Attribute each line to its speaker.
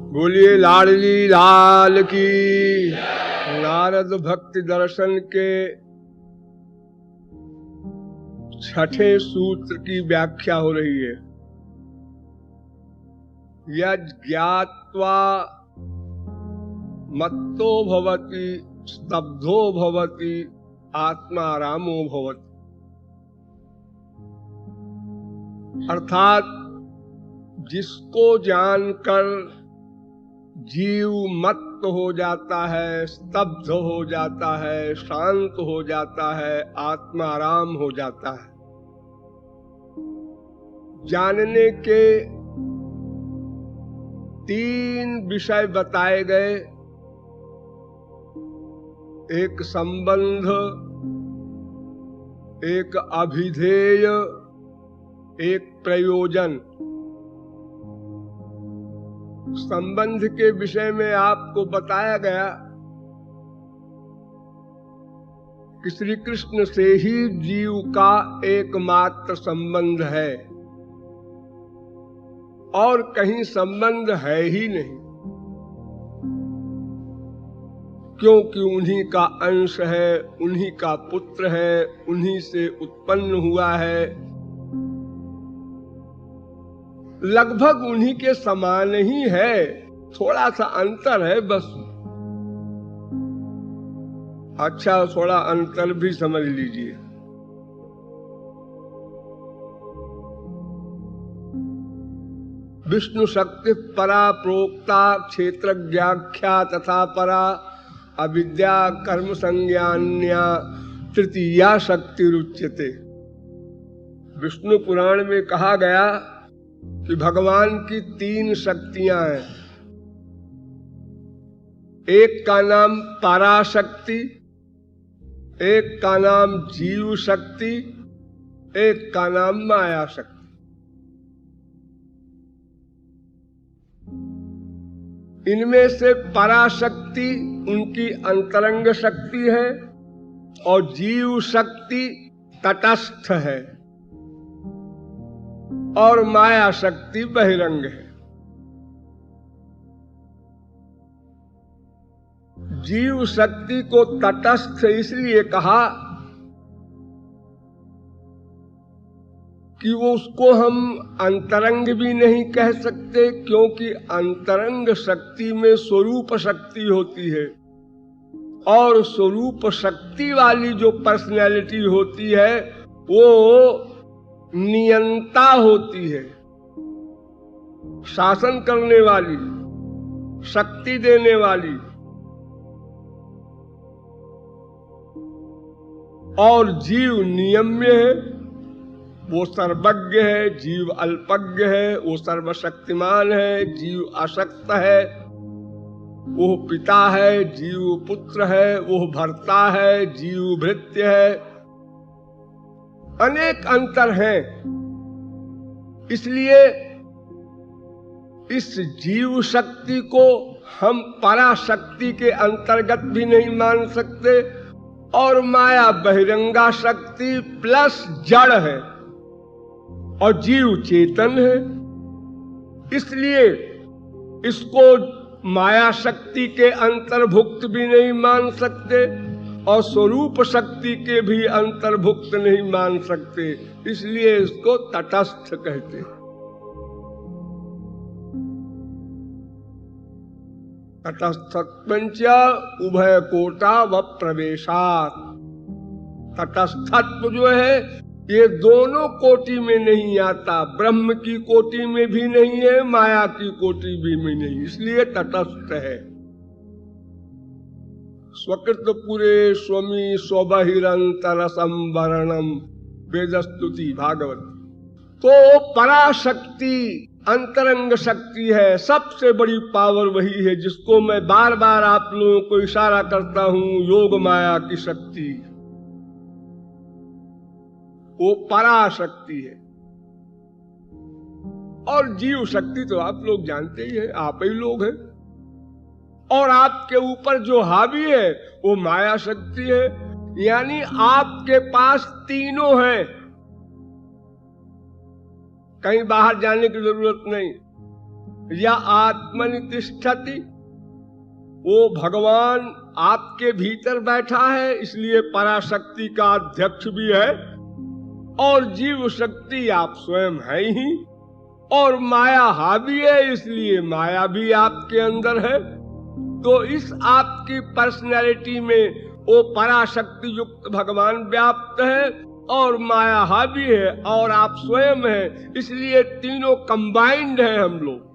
Speaker 1: बोलिए लाडली लाल की। नारद भक्ति दर्शन के छठे सूत्र की व्याख्या हो रही है। यज्ञात्वा मत्तो भवति स्तब्धो भवति आत्मारामो भवति। अर्थात जिसको जानकर जीव मत्त हो जाता है, स्तब्ध हो जाता है, शांत हो जाता है, आत्मा आराम हो जाता है। जानने के 3 विषय बताए गए। एक संबंध, एक अभिधेय, एक प्रयोजन। संबंध के विषय में आपको बताया गया कि श्री कृष्ण से ही जीव का एकमात्र संबंध है और कहीं संबंध है ही नहीं, क्योंकि उन्हीं का अंश है, उन्हीं का पुत्र है, उन्हीं से उत्पन्न हुआ है, लगभग उन्हीं के समान ही है। थोड़ा सा अंतर है बस। अच्छा, थोड़ा अंतर भी समझ लीजिए। विष्णु शक्ति परा प्रोक्ता क्षेत्रज्ञाख्या तथा परा अविद्या कर्म संज्ञान्या तृतीया शक्ति रुच्यते। विष्णु पुराण में कहा गया कि भगवान की 3 शक्तियां हैं। एक का नाम पराशक्ति, एक का नाम जीव शक्ति, एक का नाम माया शक्ति। इनमें से पराशक्ति उनकी अंतरंग शक्ति है और जीव शक्ति तटस्थ है और माया शक्ति बहिरंग है। जीव शक्ति को तटस्थ इसलिए कहा कि वो उसको हम अंतरंग भी नहीं कह सकते, क्योंकि अंतरंग शक्ति में स्वरूप शक्ति होती है और स्वरूप शक्ति वाली जो पर्सनैलिटी होती है वो नियंता होती है, शासन करने वाली, शक्ति देने वाली। और जीव नियम्य है, वो सर्वज्ञ है। जीव अल्पज्ञ है, वो सर्वशक्तिमान है। जीव अशक्त है, वो पिता है। जीव पुत्र है, वो भर्ता है। जीव भृत्य है। अनेक अंतर हैं। इसलिए इस जीव शक्ति को हम पराशक्ति के अंतर्गत भी नहीं मान सकते और माया बहिरंगा शक्ति प्लस जड़ है और जीव चेतन है। इसलिए इसको माया शक्ति के अंतर्भुक्त भी नहीं मान सकते और स्वरूप शक्ति के भी अंतर्भुक्त नहीं मान सकते। इसलिए इसको तटस्थ कहते हैं। तटस्थत्वंच उभय कोटा व प्रवेशात्। तटस्थत्व जो है ये दोनों कोटि में नहीं आता, ब्रह्म की कोटि में भी नहीं है, माया की कोटि भी में नहीं, इसलिए तटस्थ है। स्वकृत पुरे स्वमी स्वबहिरंतर संवरणम वेदस्तुति भागवत। तो पराशक्ति अंतरंग शक्ति है, सबसे बड़ी पावर वही है जिसको मैं बार बार आप लोगों को इशारा करता हूं, योग माया की शक्ति, वो पराशक्ति है। और जीव शक्ति तो आप लोग जानते ही हैं, आप ही लोग हैं। और आपके ऊपर जो हावी है वो माया शक्ति है। यानी आपके पास तीनों हैं, कहीं बाहर जाने की जरूरत नहीं। या आत्मनि तिष्ठति, वो भगवान आपके भीतर बैठा है इसलिए पराशक्ति का अध्यक्ष भी है, और जीव शक्ति आप स्वयं है ही, और माया हावी है इसलिए माया भी आपके अंदर है। तो इस आपकी पर्सनैलिटी में वो पराशक्ति युक्त भगवान व्याप्त है और माया हावी है और आप स्वयं है, इसलिए तीनों कंबाइंड है हम लोग।